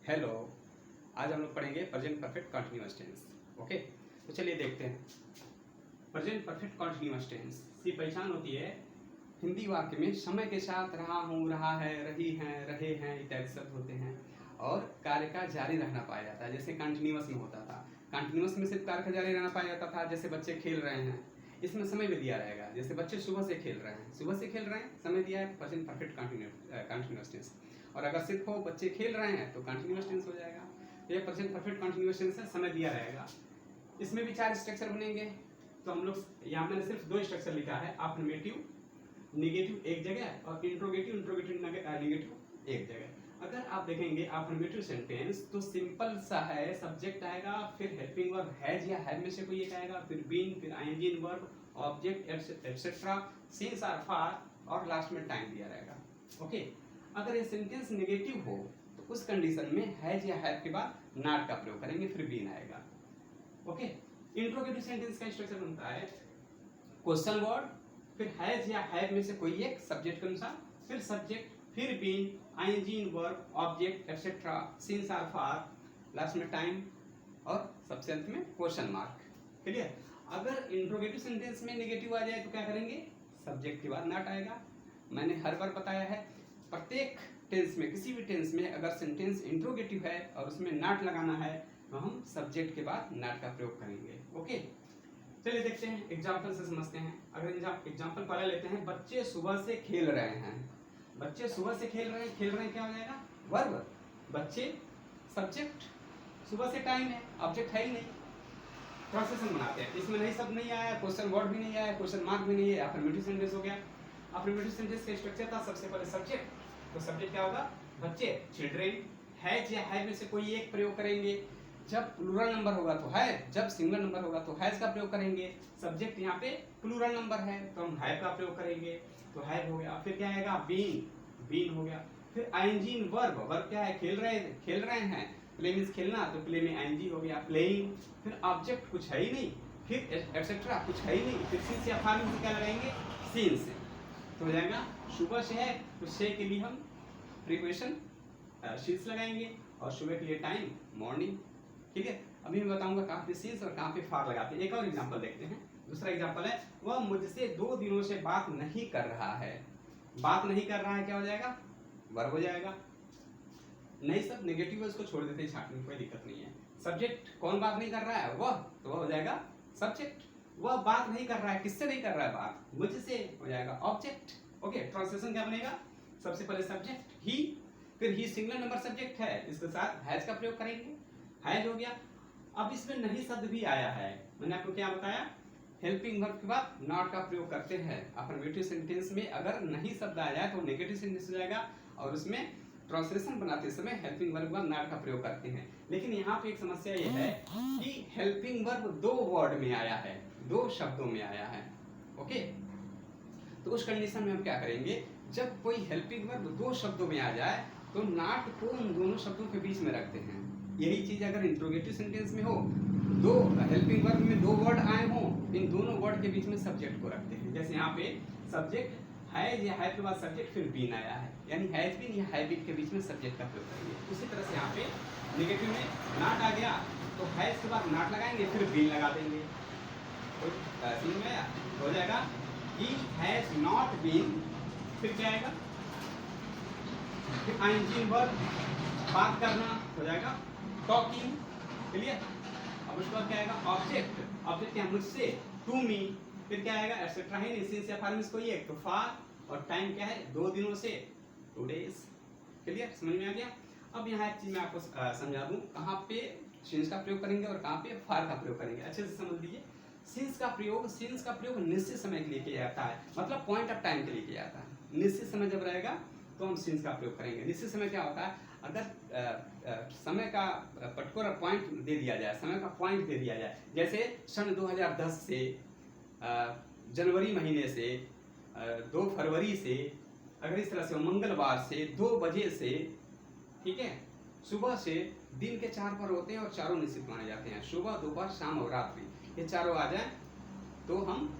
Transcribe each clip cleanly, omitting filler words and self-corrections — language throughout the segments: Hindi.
हेलो। आज हम लोग पढ़ेंगे present perfect continuous tense. Okay, तो चलिए देखते हैं। प्रेजेंट परफेक्ट कंटीन्यूअस टेंस की पहचान होती है हिंदी वाक्य में समय के साथ रहा हूँ, रहा है, रही हैं, रहे हैं इत्यादि शब्द होते हैं और कार्य का जारी रहना पाया जाता है। जैसे कंटिन्यूअस में होता था, कंटिन्यूअस में सिर्फ कार्य का जारी रहना पाया जाता था। जैसे बच्चे खेल रहे हैं, इसमें समय भी दिया रहेगा। जैसे बच्चे सुबह से खेल रहे हैं, समय दिया है, प्रेजेंट परफेक्ट कंटीन्यूअस टेंस। और अगर सिर्फ हो बच्चे खेल रहे हैं तो कंटिन्यूअस टेंस हो जाएगा। तो ये प्रेजेंट परफेक्ट कंटिन्यूअस टेंस है, समय दिया रहेगा। इसमें भी 4 स्ट्रक्चर बनेंगे। तो हम लोग यहाँ मैंने सिर्फ 2 स्ट्रक्चर लिखा है, अफर्मेटिव नेगेटिव एक जगह और इंट्रोगेटिव नेगेटिव एक जगह। अगर आप देखेंगे अफर्मेटिव सेंटेंस तो सिंपल सा है, सब्जेक्ट आएगा, फिर हेल्पिंग वर्ब हैज या हैव में से कोई एक आएगा, फिर बीन, फिर ING verb, object etcetera, since or for और लास्ट में टाइम दिया रहेगा। ओके, अगर ये सेंटेंस नेगेटिव हो तो उस कंडीशन में हैज या हैव के बाद नॉट का प्रयोग करेंगे, फिर बीन आएगा। ओके, इंट्रोगेटिव सेंटेंस का स्ट्रक्चर बनता है क्वेश्चन वर्ड, फिर हैज या हैव में से कोई एक सब्जेक्ट के अनुसार, फिर सब्जेक्ट, फिर been, ING verb, object etcetera, since or for, last में टाइम और सबसे अंत में क्वेश्चन मार्क। क्लियर? अगर इंट्रोगेटिव सेंटेंस में नेगेटिव आ जाए तो क्या करेंगे? सब्जेक्ट के बाद नॉट आएगा। मैंने हर बार बताया है, प्रत्येक टेंस में, किसी भी टेंस में अगर सेंटेंस इंट्रोगेटिव है और उसमें नॉट लगाना है तो हम सब्जेक्ट के बाद नॉट का प्रयोग करेंगे। ओके, चलिए देखते हैं, एग्जांपल से समझते हैं। अगर एग्जांपल पहले लेते हैं, बच्चे सुबह से खेल रहे हैं। बच्चे सुबह से खेल रहे हैं क्या हो जाएगा? वर्ब। बच्चे सब्जेक्ट, सुबह से टाइम है, ऑब्जेक्ट है ही नहीं। ट्रांसलेशन बनाते हैं, इसमें नहीं शब्द नहीं आया, क्वेश्चन वर्ड भी नहीं आया, क्वेश्चन मार्क भी नहीं है, अफर्मेटिव सेंटेंस हो गया। अफर्मेटिव सेंटेंस का स्ट्रक्चर था सबसे पहले सब्जेक्ट, तो सब्जेक्ट क्या होगा? बच्चे, चिल्ड्रेन। हैज या हैव में से कोई एक प्रयोग करेंगे। जब प्लूरल नंबर होगा तो है, जब सिंगल नंबर होगा तो हैज का प्रयोग करेंगे। सब्जेक्ट यहाँ पे प्लूरल नंबर है तो हम हैव का प्रयोग करेंगे, तो हैव हो गया। फिर क्या आएगा? बीन, बीन हो गया। फिर आईएनजी वर्ब, वर्ब क्या है? खेल रहे हैं, प्ले मीन्स खेलना, तो प्ले में आईएनजी हो गया, प्लेइंग। फिर ऑब्जेक्ट कुछ है ही नहीं, फिर एटसेट्रा कुछ है ही नहीं, फिर सिंस या फार में क्या लगाएंगे? सिंस, तो हो जाएगा सुबह से है तो से के लिए हम प्रीपोजिशन सिंस लगाएंगे और सुबह के लिए टाइम मॉर्निंग। ठीक है, अभी मैं बताऊंगा कहाँ पे सिंस और कहाँ पे फार लगाते हैं। एक और एग्जांपल देखते हैं। दूसरा एग्जांपल है, वह मुझसे 2 दिनों से बात नहीं कर रहा है। बात नहीं कर रहा है क्या हो जाएगा? वर्ब हो जाएगा। नहीं सब नेगेटिव है, उसको छोड़ देते हैं, छाटने में कोई दिक्कत नहीं है। सब्जेक्ट कौन बात नहीं कर रहा है? वह, तो वह हो जाएगा सब्जेक्ट। वह बात नहीं कर रहा है, किससे नहीं कर रहा है बात? मुझसे, हो जाएगा ऑब्जेक्ट। ओके, ट्रांसलेशन क्या बनेगा? सबसे पहले सब्जेक्ट ही, फिर ही सिंगल नंबर सब्जेक्ट है, इसके साथ हैज का प्रयोग करेंगे, हैज हो गया। अब इसमें नहीं शब्द भी आया है, मैंने आपको क्या बताया? हेल्पिंग वर्ब के बाद नॉट का प्रयोग करते हैं। अफर्मेटिव सेंटेंस में अगर नहीं शब्द आ जाए तो नेगेटिव सेंटेंस हो जाएगा और उसमें ट्रांसलेशन बनाते समय हेल्पिंग वर्ब का नॉट का प्रयोग करते हैं। लेकिन यहाँ पे एक समस्या ये है कि हेल्पिंग वर्ब 2 वर्ड में आया है, 2 शब्दों में आया है। ओके, तो उस कंडीशन में हम क्या करेंगे? जब कोई हेल्पिंग वर्ब 2 शब्दों में आ जाए तो नॉट को उन दोनों शब्दों के बीच में रखते हैं। यही चीज अगर इंट्रोगेटिव सेंटेंस में हो, 2 हेल्पिंग वर्ब में 2 वर्ड आए हों, इन दोनों वर्ड के बीच में सब्जेक्ट को रखते हैं। जैसे यहाँ पे सब्जेक्ट हैज या हैव के बाद सब्जेक्ट फिर बीन आया है, यानी हैज बीन या हैव बीन के बीच में सब्जेक्ट का प्रयोग करेंगे। उसी तरह से यहाँ पे नेगेटिव में नॉट आ गया तो हैज के बाद नॉट लगाएंगे, फिर बीन लगा देंगे, तो समझ में आया? हो जाएगा he has not been, फिर क्या आएगा? फिर आईएनजी वर्ब, बात करना, हो जाएगा टॉकिंग। क्लियर? अब उसके बाद क्या आएगा? ऑब्जेक्ट, ऑब्जेक्ट क्या? मुझसे, टू मी। फिर क्या आएगा? एटसेट्रा है नहीं, सिंस या फार में कोई एक, तो फार, और टाइम क्या है? 2 दिनों से, 2 डेज। क्लियर? समझ में आ गया? अब यहाँ एक चीज मैं आपको समझा दूं, कहाँ पे सिंस का प्रयोग करेंगे और कहाँ पे फार का प्रयोग करेंगे, अच्छे से समझ लीजिए। सिंस का प्रयोग निश्चित समय के लिए किया जाता है, मतलब पॉइंट ऑफ टाइम के लिए किया जाता है। निश्चित समय जब रहेगा तो हम सिंस का प्रयोग करेंगे। निश्चित समय क्या होता है? अगर समय का पर्टिकुलर पॉइंट दे दिया जाए, समय का पॉइंट दे दिया जाए, जैसे सन 2010 से, जनवरी महीने से, 2 फरवरी से, अगर इस तरह से मंगलवार से 2 बजे से, ठीक है, सुबह से, दिन के 4 पर होते हैं और चारों निश्चित माने जाते हैं, सुबह, दोपहर, शाम और रात्रि, ये चारों आ जाए तो हम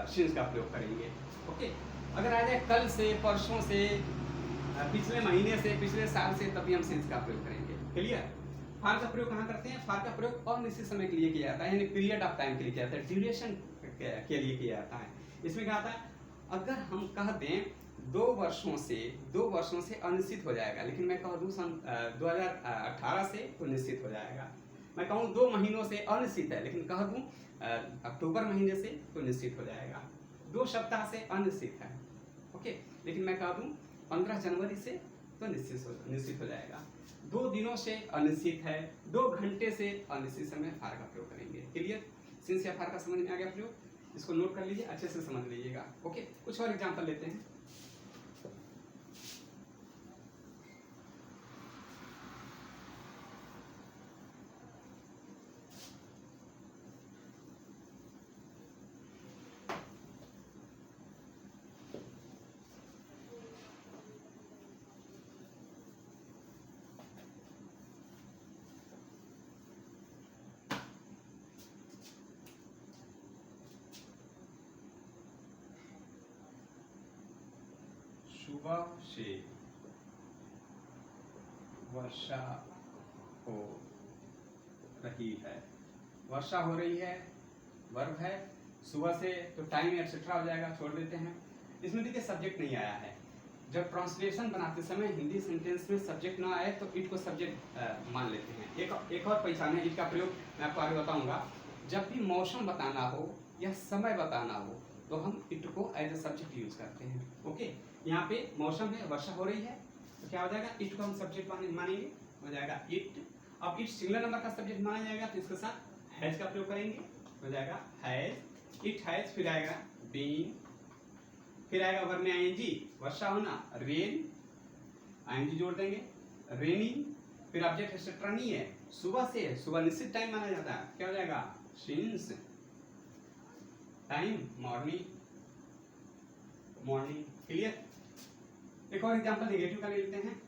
सिंस का प्रयोग करेंगे। ओके, अगर आ जाए कल से, परसों से, पिछले महीने से, पिछले साल से, तभी हम सिंस का प्रयोग करेंगे। क्लियर? फार का प्रयोग कहाँ करते हैं? फार का प्रयोग अनिश्चित समय के लिए किया जाता है, यानी पीरियड ऑफ टाइम के लिए किया जाता है, ड्यूरेशन के लिए किया जाता है। इसमें क्या होता है, अगर हम कह दें 2 वर्षों से अनिश्चित हो जाएगा, लेकिन मैं कह दूं सन 2018 से तो निश्चित हो जाएगा। मैं कहूँ 2 महीनों से अनिश्चित है, लेकिन कह दूं अक्टूबर महीने से तो निश्चित हो जाएगा। 2 सप्ताह से अनिश्चित है, ओके, लेकिन मैं कह दूं 15 जनवरी से तो निश्चित हो जाएगा। 2 दिनों से अनिश्चित है, 2 घंटे से अनिश्चित समय फार का प्रयोग करेंगे। क्लियर? सिंस या फार का समझ में आ गया प्रयोग? इसको नोट कर लीजिए, अच्छे से समझ लीजिएगा। ओके, कुछ और एग्जांपल लेते हैं। सुबह से वर्षा हो रही है, वर्षा हो रही है, वर्ब है, सुबह से तो टाइम एक्सेट्रा हो जाएगा, छोड़ देते हैं। इसमें देखिए सब्जेक्ट नहीं आया है। जब ट्रांसलेशन बनाते समय हिंदी सेंटेंस में सब्जेक्ट ना आए तो इट को सब्जेक्ट मान लेते हैं। एक और पहचान है, इसका प्रयोग मैं आपको आगे बताऊंगा। जब भी मौसम बताना हो या समय बताना हो तो हम इट को एज ए सब्जेक्ट यूज करते हैं। ओके, यहाँ पे मौसम है, वर्षा हो रही है, तो क्या हो जाएगा, इट को हम सब्जेक्ट मानेंगे, हो जाएगा इट। अब इट सिंगुलर नंबर का सब्जेक्ट माना जाएगा तो इसके साथ हैज का प्रयोग करेंगे, हो जाएगा हैज, इट हैज, फिर आएगा बीन, फिर आएगा वर्ब में आईएनजी, वर्षा होना, रेन, आईएनजी जोड़ देंगे, रेनिंग, फिर ऑब्जेक्ट एक्सेट्रा नहीं है, सुबह से है, सुबह निश्चित टाइम माना जाता है, क्या हो जाएगा, since, time morning, morning. Clear? एक और एग्जांपल नेगेटिव का ले लेते हैं।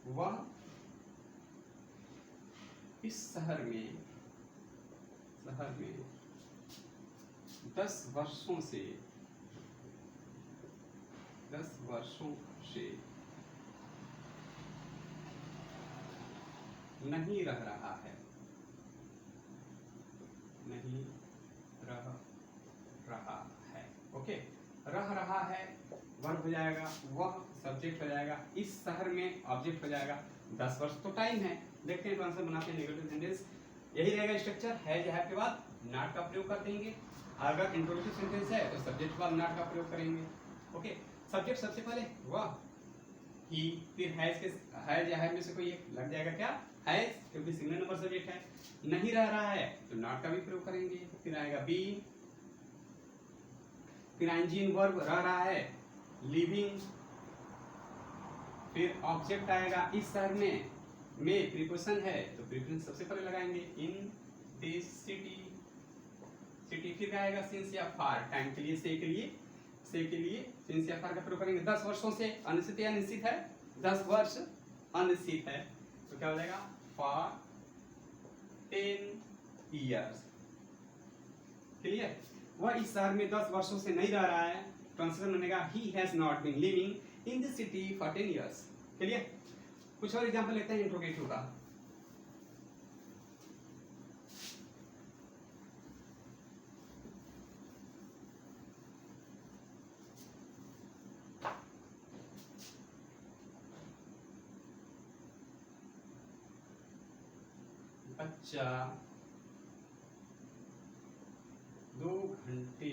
वह इस शहर में 10 वर्षों से नहीं रह रहा है, नहीं रह रहा है। ओके, रह रहा है वर्ब हो जाएगा, वह सब्जेक्ट हो जाएगा, इस शहर में ऑब्जेक्ट हो जाएगा, 10 वर्ष तो टाइम है। देखते हैं आंसर बनाते हैं नेगेटिव सेंटेंस। यही रहेगा स्ट्रक्चर, है जो है के बाद नॉट का प्रयोग कर देंगे। अगर इंट्रोगेटिव सेंटेंस है तो सब्जेक्ट के बाद नॉट का प्रयोग करेंगे। ओके, सब्जेक्ट सबसे पहले वह, ही, फिर हैज या है में से कोई एक लग जाएगा, क्या हैज, क्योंकि सिंगल नंबर सब्जेक्ट है। नहीं रह रहा है तो नॉट का भी प्रयोग करेंगे, फिर आएगा बी, फिर आईएनजी वर्ब रह रहा है, लिविंग, फिर ऑब्जेक्ट आएगा इस शहर में प्रीपोजिशन है तो प्रीपोजिशन सबसे पहले लगाएंगे, इन दिस सिटी, फिर आएगा सिंस या फार, टाइम के लिए, से के लिए सिंस या फार का प्रयोग करेंगे। 10 वर्षों से अनिश्चित या निश्चित है, 10 वर्ष अनिश्चित है तो क्या हो जाएगा, फॉर 10 years। क्लियर? वह इस शहर में 10 वर्षों से नहीं रह रहा है, ट्रांसलेशन बनेगा he has not been living in the city for 10 years। Clear? कुछ और एग्जांपल लेते हैं इंट्रोगेटिव का। बच्चा 2 घंटे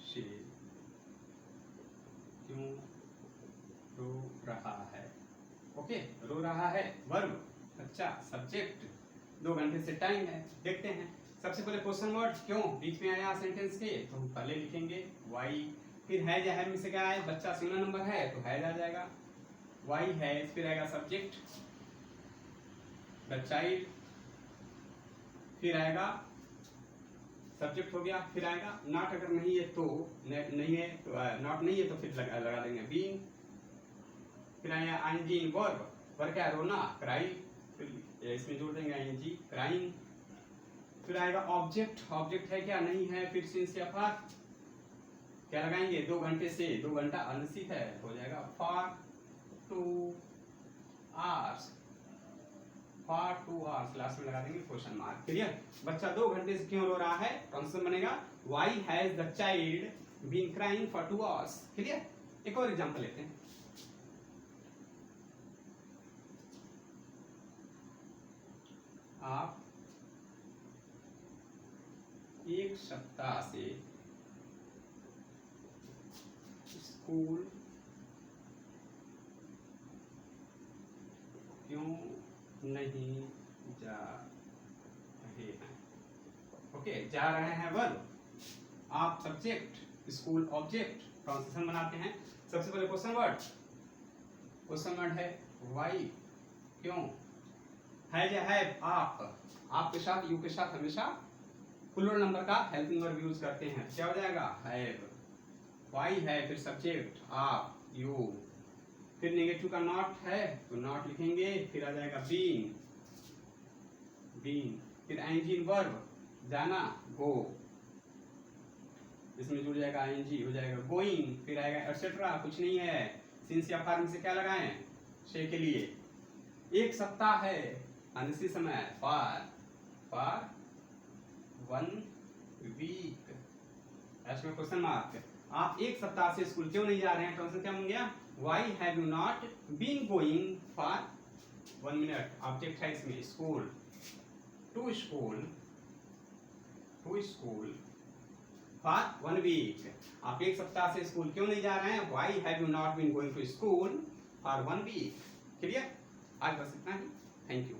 से क्यों रो रहा है। ओके, रो रहा है वर्ब, बच्चा सब्जेक्ट, 2 घंटे से टाइम है। देखते हैं, सबसे पहले क्वेश्चन वर्ड क्यों बीच में आया सेंटेंस के, तो हम पहले लिखेंगे वाई, फिर हैज या है में से क्या है, बच्चा सिंगल नंबर है तो हैज आ जाएगा, वाई हैज, फिर आएगा सब्जेक्ट द चाइल्ड, फिर आएगा सब्जेक्ट हो गया, फिर आएगा नॉट, अगर नहीं है तो नहीं है तो नॉट नहीं है तो फिर लगा देंगे बीइंग, फिर आएगा आईएनजी इन वर्ब, वर्ब क्या है, रोना, क्राई, फिर इसमें जोड़ देंगे आईएनजी क्राइंग, फिर आएगा ऑब्जेक्ट है क्या, नहीं है, फिर सिंस या फार, क्या लगाएंगे 2 घंटे से, 2 घंटा अनिश्चित है, हो जाएगा for 2 hours, for 2 hours last में लगा देंगे क्वेश्चन मार्क। क्लियर? बच्चा 2 घंटे से क्यों रो रहा है, ट्रांसलेशन बनेगा why has the child been crying for 2 hours. Clear? एक और एग्जांपल लेते हैं। आप एक सप्ताह से स्कूल क्यों नहीं जा रहे हैं। ओके, जा रहे हैं वर्ब, आप सब्जेक्ट, स्कूल ऑब्जेक्ट, ट्रांसलेशन बनाते हैं। सबसे पहले क्वेश्चन वर्ड है व्हाई, क्यों, है या है आप के साथ, यू के साथ हमेशा प्लूरल नंबर का हेल्पिंग वर्ब यूज करते हैं। क्या हो जाएगा हैव, व्हाई है, फिर सब्जेक्ट आप, यू, फिर नेगेटिव का नॉट है तो नॉट लिखेंगे, फिर आ जाएगा बीन, फिर आईएनजी वर्ब, जाना गो, इसमें जुड़ जाएगा आईएनजी, हो जाएगा गोइंग, फिर आएगा एटसेट्रा, कुछ नहीं है, सिंस या फॉर में से क्या लगाएं, से के लिए, एक सप्ताह है अनिश्चित समय, फॉर 1 वीक, इसमें क्वेश्चन मार्क। आप एक सप्ताह से स्कूल क्यों नहीं जा रहे हैं, ट्रांसलेशन क्या बन गया why have you not been going for 1 minute, object है इसमें school, to school for 1 week, आप एक सप्ताह से स्कूल क्यों नहीं जा रहे हैं, why have you not been going to school for 1 week. Clear? आज बस इतना ही, थैंक यू।